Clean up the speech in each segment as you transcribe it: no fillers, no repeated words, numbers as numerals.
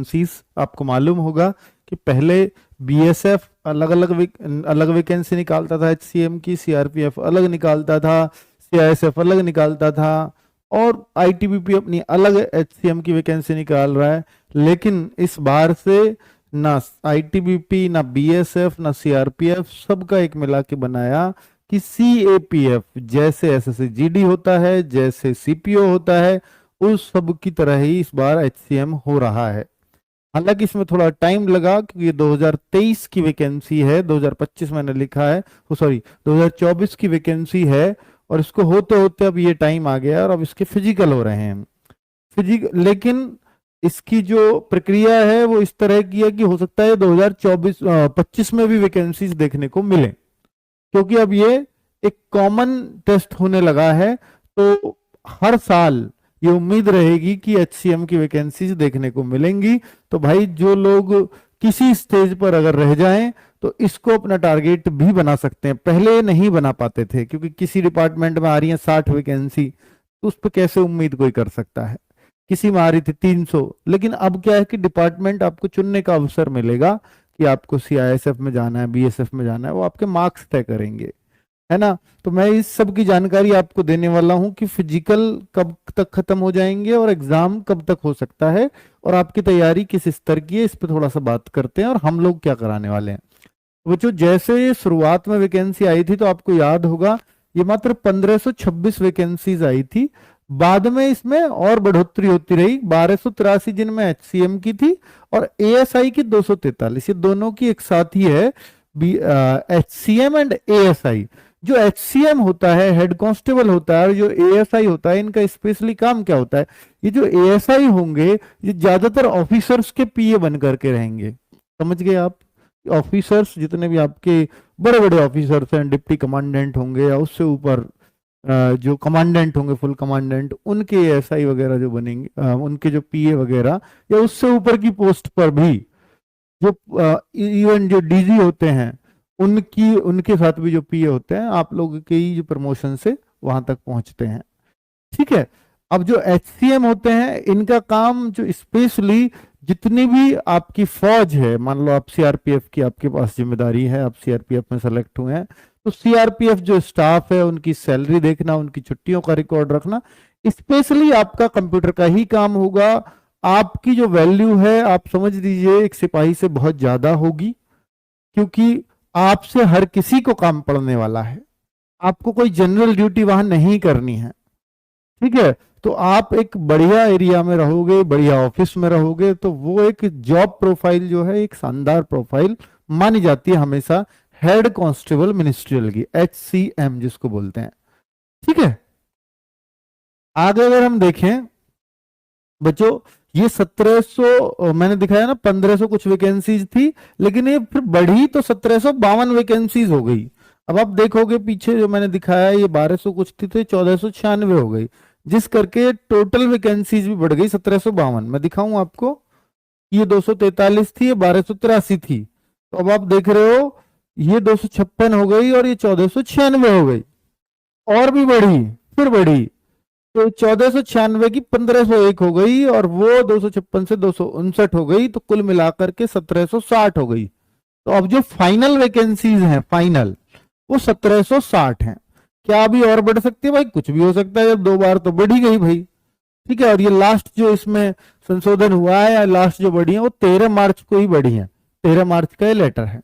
Vacancies आपको मालूम होगा कि पहले बीएसएफ अलग वैकेंसी निकालता था एचसीएम की, सीआरपीएफ अलग निकालता था, सीआईएसएफ अलग निकालता था, और आईटीबीपी अपनी अलग एचसीएम की वैकेंसी निकाल रहा है। लेकिन इस बार से ना आईटीबीपी, ना बीएसएफ, ना सीआरपीएफ, सबका एक मिला के बनाया कि सीएपीएफ जैसे एसएससी-जीडी होता है, जैसे सीपीओ होता है, उस सब की तरह ही इस बार एचसीएम हो रहा है। हालांकि इसमें थोड़ा टाइम लगा क्योंकि ये 2023 की वैकेंसी है, 2025 मैंने लिखा है, सॉरी 2024 की वैकेंसी है, और इसको होते होते अब ये टाइम आ गया और अब इसके फिजिकल हो रहे हैं। लेकिन इसकी जो प्रक्रिया है वो इस तरह की है कि हो सकता है 2024-25 में भी वैकेंसीज देखने को मिले, क्योंकि अब ये एक कॉमन टेस्ट होने लगा है। तो हर साल ये उम्मीद रहेगी कि एचसीएम की वैकेंसीज देखने को मिलेंगी। तो भाई जो लोग किसी स्टेज पर अगर रह जाएं तो इसको अपना टारगेट भी बना सकते हैं। पहले नहीं बना पाते थे क्योंकि किसी डिपार्टमेंट में आ रही है 60 वैकेंसी, तो उस पर कैसे उम्मीद कोई कर सकता है। किसी में आ रही थी 300, लेकिन अब क्या है कि डिपार्टमेंट आपको चुनने का अवसर मिलेगा कि आपको सीआईएसएफ में जाना है, बीएसएफ में जाना है, वो आपके मार्क्स तय करेंगे, है ना। तो मैं इस सब की जानकारी आपको देने वाला हूं कि फिजिकल कब तक खत्म हो जाएंगे और एग्जाम कब तक हो सकता है, और आपकी तैयारी किस स्तर की है, इस पर थोड़ा सा बात करते हैं, और हम लोग क्या कराने वाले हैं। बच्चों, जैसे ये शुरुआत में वैकेंसी आई थी तो आपको याद होगा ये मात्र 1526 वैकेंसीज आई थी। बाद में इसमें और बढ़ोतरी होती रही, 1283 जिनमें एचसीएम की थी और एएसआई की 243। ये दोनों की एक साथ ही है, एचसीएम एंड एएसआई। जो एचसीएम होता है हेड कांस्टेबल होता है, और जो एएसआई होता है इनका स्पेशली काम क्या होता है, ये जो एएसआई होंगे ये ज्यादातर ऑफिसर्स के पीए बन करके रहेंगे। समझ गए आप? ऑफिसर्स जितने भी आपके बड़े बड़े ऑफिसर्स हैं, डिप्टी कमांडेंट होंगे या उससे ऊपर जो कमांडेंट होंगे, फुल कमांडेंट, उनके एएसआई वगैरह जो बनेंगे, उनके जो पीए वगैरह, या उससे ऊपर की पोस्ट पर भी जो इवन जो डीजी होते हैं उनके साथ भी जो पीए होते हैं, आप लोग के ही जो प्रमोशन से वहां तक पहुंचते हैं। ठीक है। अब जो एचसीएम होते हैं इनका काम जो स्पेशली जितनी भी आपकी फौज है, मान लो आप सीआरपीएफ की आपके पास जिम्मेदारी है, आप सीआरपीएफ में सेलेक्ट हुए हैं, तो सीआरपीएफ जो स्टाफ है उनकी सैलरी देखना, उनकी छुट्टियों का रिकॉर्ड रखना, स्पेशली आपका कंप्यूटर का ही काम होगा। आपकी जो वैल्यू है आप समझ लीजिए एक सिपाही से बहुत ज्यादा होगी, क्योंकि आपसे हर किसी को काम पड़ने वाला है। आपको कोई जनरल ड्यूटी वहां नहीं करनी है। ठीक है। तो आप एक बढ़िया एरिया में रहोगे, बढ़िया ऑफिस में रहोगे, तो वो एक जॉब प्रोफाइल जो है एक शानदार प्रोफाइल मानी जाती है हमेशा हेड कांस्टेबल मिनिस्ट्रियल की, एचसीएम जिसको बोलते हैं। ठीक है। आगे अगर हम देखें बच्चों, ये 1700 मैंने दिखाया ना, 1500 कुछ वैकेंसीज थी, लेकिन ये फिर बढ़ी तो 1752 वैकेंसीज हो गई। अब आप देखोगे पीछे जो मैंने दिखाया ये 1200 कुछ थी, तो 1496 हो गई, जिस करके टोटल वैकेंसीज भी बढ़ गई 1752। मैं दिखाऊं आपको, ये 243 थी, ये 1283 थी, तो अब आप देख रहे हो ये 256 हो गई और ये 1496 हो गई, और भी बढ़ी, फिर बढ़ी, तो 1496 की 1501 हो गई, और वो 256 से 259 हो गई, तो कुल मिलाकर के 1760 हो गई। तो अब जो फाइनल वैकेंसीज हैं, फाइनल, वो 1760 हैं। क्या अभी और बढ़ सकती है? भाई कुछ भी हो सकता है, जब 2 बार तो बढ़ी गई भाई। ठीक है। और ये लास्ट जो इसमें संशोधन हुआ है या लास्ट जो बढ़ी है वो 13 मार्च को ही बढ़ी है, 13 मार्च का ये लेटर है।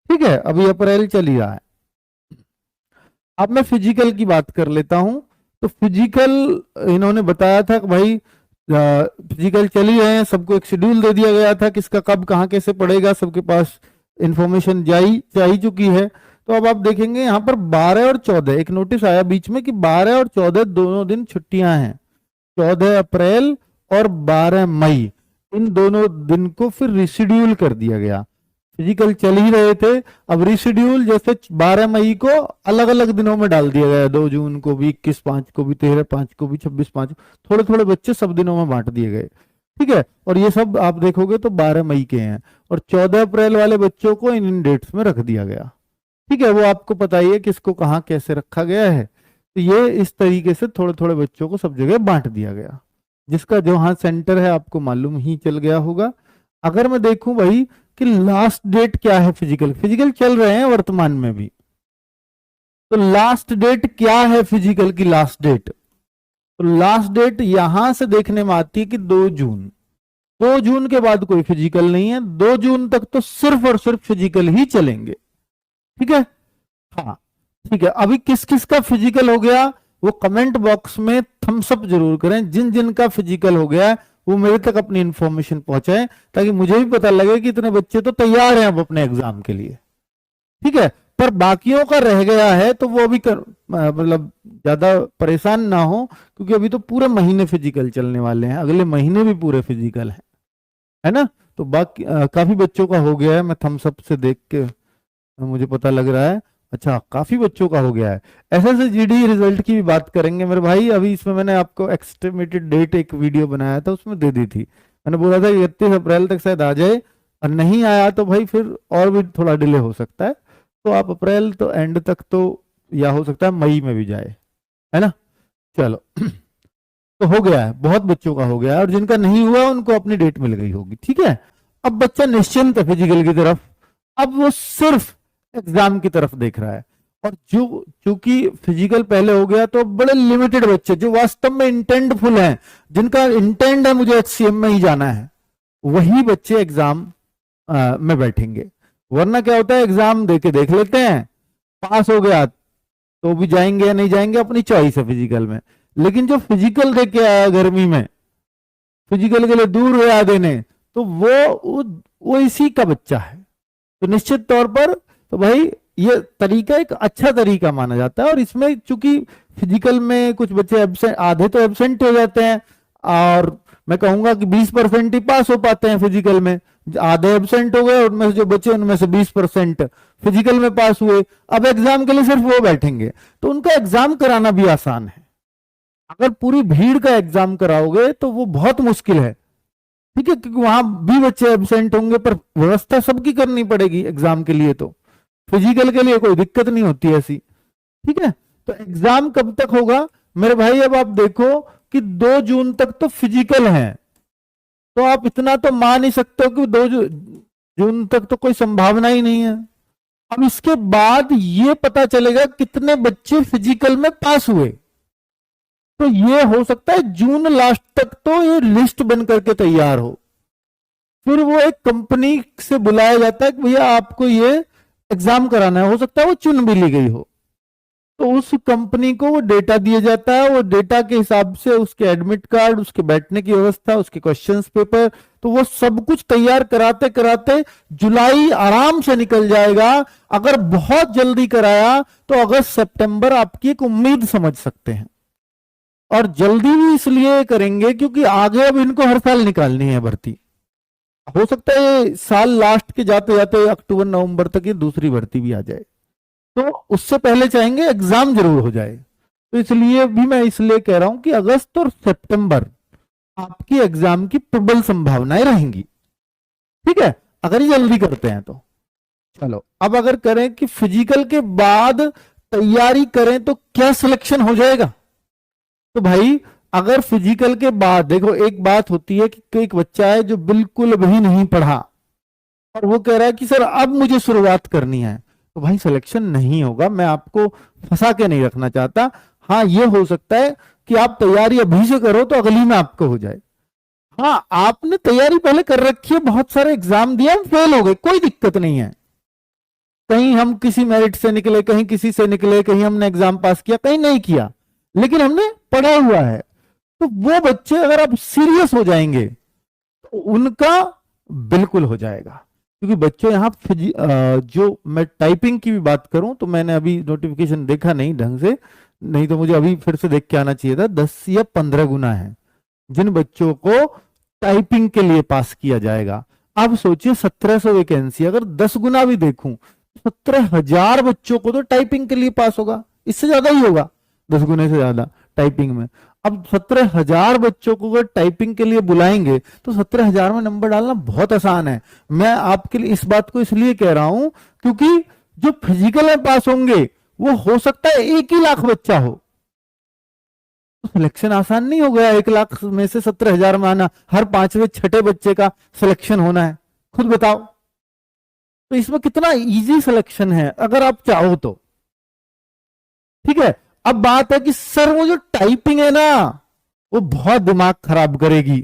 ठीक है। अभी अप्रैल चल ही रहा है। अब मैं फिजिकल की बात कर लेता हूं। तो फिजिकल इन्होंने बताया था कि भाई फिजिकल चल ही रहे हैं, सबको एक शेड्यूल दे दिया गया था किसका कब कहाँ कैसे पड़ेगा, सबके पास इंफॉर्मेशन जा चुकी है। तो अब आप देखेंगे यहाँ पर 12 और 14 एक नोटिस आया बीच में कि 12 और 14 दोनों दिन छुट्टियां हैं, 14 अप्रैल और 12 मई, इन दोनों दिन को फिर रिशेड्यूल कर दिया गया। फिजिकल चल ही रहे थे, अब रिशेड्यूल जैसे 12 मई को अलग अलग दिनों में डाल दिया गया, 2 जून को भी, 21/5 को भी, 13/5 को भी, 26/5, थोड़े थोड़े बच्चे सब दिनों में बांट दिए गए। ठीक है। और ये सब आप देखोगे तो 12 मई के हैं, और 14 अप्रैल वाले बच्चों को इन डेट्स में रख दिया गया। ठीक है। वो आपको पता ही है किसको कहाँ कैसे रखा गया है। तो ये इस तरीके से थोड़े थोड़े बच्चों को सब जगह बांट दिया गया। जिसका जो हाँ सेंटर है आपको मालूम ही चल गया होगा। अगर मैं देखूं भाई कि लास्ट डेट क्या है, फिजिकल फिजिकल चल रहे हैं वर्तमान में भी, तो लास्ट डेट क्या है फिजिकल की लास्ट डेट, तो लास्ट डेट यहां से देखने में आती है कि 2 जून। 2 जून के बाद कोई फिजिकल नहीं है, 2 जून तक तो सिर्फ और सिर्फ फिजिकल ही चलेंगे। ठीक है, हाँ ठीक है। अभी किस किस का फिजिकल हो गया वो कमेंट बॉक्स में थम्स अप जरूर करें, जिन जिन का फिजिकल हो गया है वो मेरे तक अपनी इंफॉर्मेशन पहुंचाएं, ताकि मुझे भी पता लगे कि इतने बच्चे तो तैयार हैं अब अपने एग्जाम के लिए। ठीक है, पर बाकियों का रह गया है तो वो अभी मतलब ज्यादा परेशान ना हो, क्योंकि अभी तो पूरे महीने फिजिकल चलने वाले हैं, अगले महीने भी पूरे फिजिकल है ना। तो बाकी काफी बच्चों का हो गया है, मैं थम्स अप से देख के मुझे पता लग रहा है। अच्छा, काफी बच्चों का हो गया है। एसएससी जीडी रिजल्ट की भी बात करेंगे मेरे भाई। अभी इसमें मैंने आपको एस्टिमेटेड डेट एक वीडियो बनाया था, उसमें दे दी थी, मैंने बोला था 31 अप्रैल तक शायद आ जाए, और नहीं आया तो भाई फिर और भी थोड़ा डिले हो सकता है। तो आप अप्रैल तो एंड तक तो, या हो सकता है मई में भी जाए, है ना। चलो तो हो गया है, बहुत बच्चों का हो गया है, और जिनका नहीं हुआ उनको अपनी डेट मिल गई होगी। ठीक है, अब बच्चा निश्चिंत है फिजिकल की तरफ, अब वो सिर्फ एग्जाम की तरफ देख रहा है। और जो चूंकि फिजिकल पहले हो गया तो बड़े लिमिटेड बच्चे जो वास्तव में इंटेंटफुल हैं, जिनका इंटेंट है मुझे एचसीएम में ही जाना है, वही बच्चे एग्जाम में बैठेंगे। वरना क्या होता है, एग्जाम देके देख लेते हैं, पास हो गया तो भी जाएंगे या नहीं जाएंगे अपनी चॉइस है फिजिकल में। लेकिन जो फिजिकल दे के आया गर्मी में, फिजिकल के लिए दूर गया देने, तो वो इसी का बच्चा है। तो निश्चित तौर पर तो भाई ये तरीका एक अच्छा तरीका माना जाता है। और इसमें चूंकि फिजिकल में कुछ बच्चे एब्सेंट, आधे तो एब्सेंट हो जाते हैं, और मैं कहूंगा कि 20% ही पास हो पाते हैं फिजिकल में। आधे एब्सेंट हो गए, उनमें से जो बचे उनमें से 20% फिजिकल में पास हुए। अब एग्जाम के लिए सिर्फ वो बैठेंगे, तो उनका एग्जाम कराना भी आसान है। अगर पूरी भीड़ का एग्जाम कराओगे तो वो बहुत मुश्किल है। ठीक है, क्योंकि वहां भी बच्चे एब्सेंट होंगे, पर व्यवस्था सबकी करनी पड़ेगी एग्जाम के लिए। तो फिजिकल के लिए कोई दिक्कत नहीं होती ऐसी। ठीक है, तो एग्जाम कब तक होगा मेरे भाई, अब आप देखो कि 2 जून तक तो फिजिकल है, तो आप इतना तो मान ही सकते हो कि 2 जून तक तो कोई संभावना ही नहीं है। अब इसके बाद ये पता चलेगा कितने बच्चे फिजिकल में पास हुए, तो ये हो सकता है जून लास्ट तक तो ये लिस्ट बन करके तैयार हो। फिर वो एक कंपनी से बुलाया जाता है कि भैया आपको ये एग्जाम कराना है, हो सकता है वो चुन भी ली गई हो, तो उस कंपनी को वो डेटा दिया जाता है। वो डेटा के हिसाब से उसके एडमिट कार्ड, उसके बैठने की व्यवस्था, उसके क्वेश्चंस पेपर, तो वो सब कुछ तैयार कराते कराते जुलाई आराम से निकल जाएगा। अगर बहुत जल्दी कराया तो अगस्त सितंबर आपकी एक उम्मीद समझ सकते हैं। और जल्दी भी इसलिए करेंगे क्योंकि आगे अब इनको हर साल निकालनी है भर्ती। हो सकता है ये साल लास्ट के जाते जाते अक्टूबर नवंबर तक ये दूसरी भर्ती भी आ जाए, तो उससे पहले चाहेंगे एग्जाम जरूर हो जाए। तो इसलिए भी मैं इसलिए कह रहा हूं कि अगस्त और सितंबर आपकी एग्जाम की प्रबल संभावनाएं रहेंगी। ठीक है, अगर ये जल्दी करते हैं तो। चलो अब अगर करें कि फिजिकल के बाद तैयारी करें तो क्या सिलेक्शन हो जाएगा, तो भाई अगर फिजिकल के बाद देखो, एक बात होती है कि एक बच्चा है जो बिल्कुल भी नहीं पढ़ा और वो कह रहा है कि सर अब मुझे शुरुआत करनी है, तो भाई सिलेक्शन नहीं होगा। मैं आपको फंसा के नहीं रखना चाहता। हाँ, ये हो सकता है कि आप तैयारी अभी से करो तो अगली में आपको हो जाए। हाँ, आपने तैयारी पहले कर रखी है, बहुत सारे एग्जाम दिए, हम फेल हो गए, कोई दिक्कत नहीं है। कहीं हम किसी मेरिट से निकले, कहीं किसी से निकले, कहीं हमने एग्जाम पास किया, कहीं नहीं किया, लेकिन हमने पढ़ा हुआ है। तो वो बच्चे अगर आप सीरियस हो जाएंगे तो उनका बिल्कुल हो जाएगा। क्योंकि बच्चों यहाँ जो मैं टाइपिंग की भी बात करूं तो मैंने अभी नोटिफिकेशन देखा नहीं ढंग से, नहीं तो मुझे अभी फिर से देख के आना चाहिए था। 10 या 15 गुना है जिन बच्चों को टाइपिंग के लिए पास किया जाएगा। अब सोचिए 1700 वैकेंसी, अगर 10 गुना भी देखूं 17,000 बच्चों को तो टाइपिंग के लिए पास होगा, इससे ज्यादा ही होगा, 10 गुने से ज्यादा टाइपिंग में। अब 17,000 बच्चों को अगर टाइपिंग के लिए बुलाएंगे तो 17,000 में नंबर डालना बहुत आसान है। मैं आपके लिए इस बात को इसलिए कह रहा हूं क्योंकि जो फिजिकल में पास होंगे वो हो सकता है 1 ही लाख बच्चा हो, तो सिलेक्शन आसान नहीं हो गया। 1 लाख में से 17,000 में आना, हर 5वें 6ठे बच्चे का सिलेक्शन होना है, खुद बताओ। तो इसमें कितना इजी सिलेक्शन है अगर आप चाहो तो। ठीक है, अब बात है कि सर वो जो टाइपिंग है ना, वो बहुत दिमाग खराब करेगी।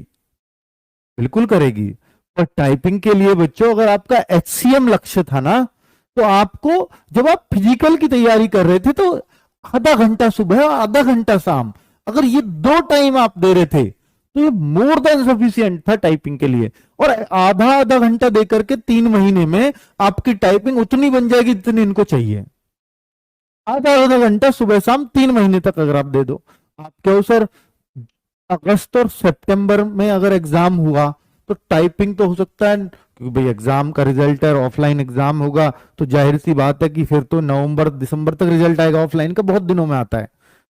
बिल्कुल करेगी। पर टाइपिंग के लिए बच्चों, अगर आपका एचसीएम लक्ष्य था ना, तो आपको, जब आप फिजिकल की तैयारी कर रहे थे, तो आधा घंटा सुबह और आधा घंटा शाम, अगर ये 2 टाइम आप दे रहे थे, तो ये मोर देन सफिशिएंट था टाइपिंग के लिए। और आधा आधा घंटा देकर के 3 महीने में आपकी टाइपिंग उतनी बन जाएगी जितनी इनको चाहिए। आधा आधा घंटा सुबह शाम 3 महीने तक अगर आप दे दो। आप कहो सर अगस्त और सितंबर में अगर एग्जाम हुआ तो टाइपिंग तो हो सकता है, क्योंकि भाई एग्जाम का रिजल्ट है, ऑफलाइन एग्जाम होगा, तो जाहिर सी बात है कि फिर तो नवंबर दिसंबर तक रिजल्ट आएगा। ऑफलाइन का बहुत दिनों में आता है,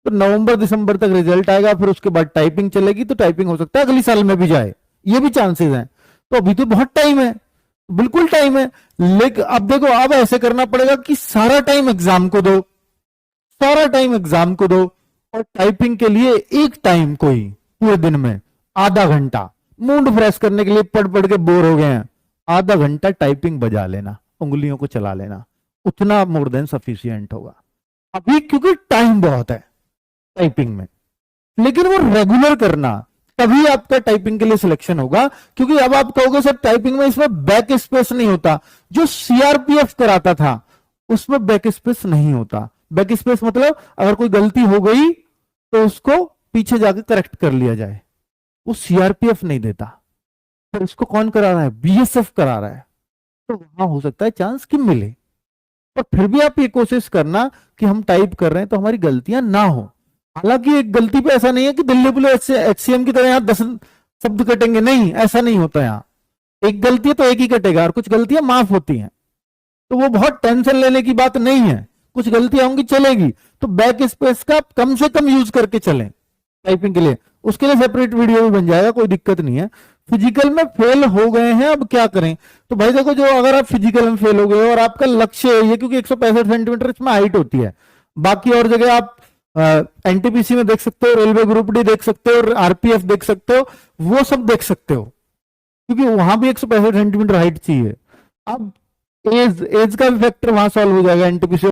तो नवंबर दिसंबर तक रिजल्ट आएगा, फिर उसके बाद टाइपिंग चलेगी, तो टाइपिंग हो सकता है अगली साल में भी जाए, ये भी चांसेस हैं। तो अभी तो बहुत टाइम है, बिल्कुल टाइम है। लेकिन अब देखो, अब ऐसे करना पड़ेगा कि सारा टाइम एग्जाम को दो, सारा टाइम एग्जाम को दो, और टाइपिंग के लिए एक टाइम कोई पूरे दिन में आधा घंटा, मूड फ्रेश करने के लिए, पढ़ पढ़ के बोर हो गए हैं, आधा घंटा टाइपिंग बजा लेना, उंगलियों को चला लेना, उतना मोर देन सफिशियंट होगा अभी, क्योंकि टाइम बहुत है टाइपिंग में। लेकिन वो रेगुलर करना, तभी आपका टाइपिंग के लिए सिलेक्शन होगा। क्योंकि अब आप कहोगे सर टाइपिंग में इसमें बैक स्पेस नहीं होता, जो सीआरपीएफ कराता था उसमें बैक स्पेस नहीं होता। बैक स्पेस मतलब अगर कोई गलती हो गई तो उसको पीछे जाके करेक्ट कर लिया जाए, वो सीआरपीएफ नहीं देता। पर इसको कौन करा रहा है? बीएसएफ करा रहा है। तो वहां हो सकता है चांस कि मिले। पर फिर भी आप ये कोशिश करना कि हम टाइप कर रहे हैं तो हमारी गलतियां ना हो। हालांकि एक गलती पे ऐसा नहीं है कि दिल्ली पुलिस एचसीएम की तरह यहाँ 10 शब्द कटेंगे, नहीं, ऐसा नहीं होता। यहाँ एक गलती है तो एक ही कटेगा, और कुछ गलतियां माफ होती हैं, तो वो बहुत टेंशन लेने की बात नहीं है। कुछ गलतियां होंगी, चलेगी, तो बैक स्पेस का कम से कम यूज करके चलें टाइपिंग के लिए। उसके लिए सेपरेट वीडियो भी बन जाएगा, कोई दिक्कत नहीं है। फिजिकल में फेल हो गए हैं, अब क्या करें? तो भाई देखो, जो अगर आप फिजिकल में फेल हो गए और आपका लक्ष्य है ये, क्योंकि 165 सेंटीमीटर इसमें हाइट होती है, बाकी और जगह आप एनटीपीसी में देख सकते हो, रेलवे ग्रुप डी देख सकते हो, आरपीएफ देख सकते हो, वो सब देख सकते हो, क्योंकि वहां भी 165 सेंटीमीटर हाइट चाहिए। अब एज का फैक्टर वहां सॉल्व हो जाएगा एनटीपीसी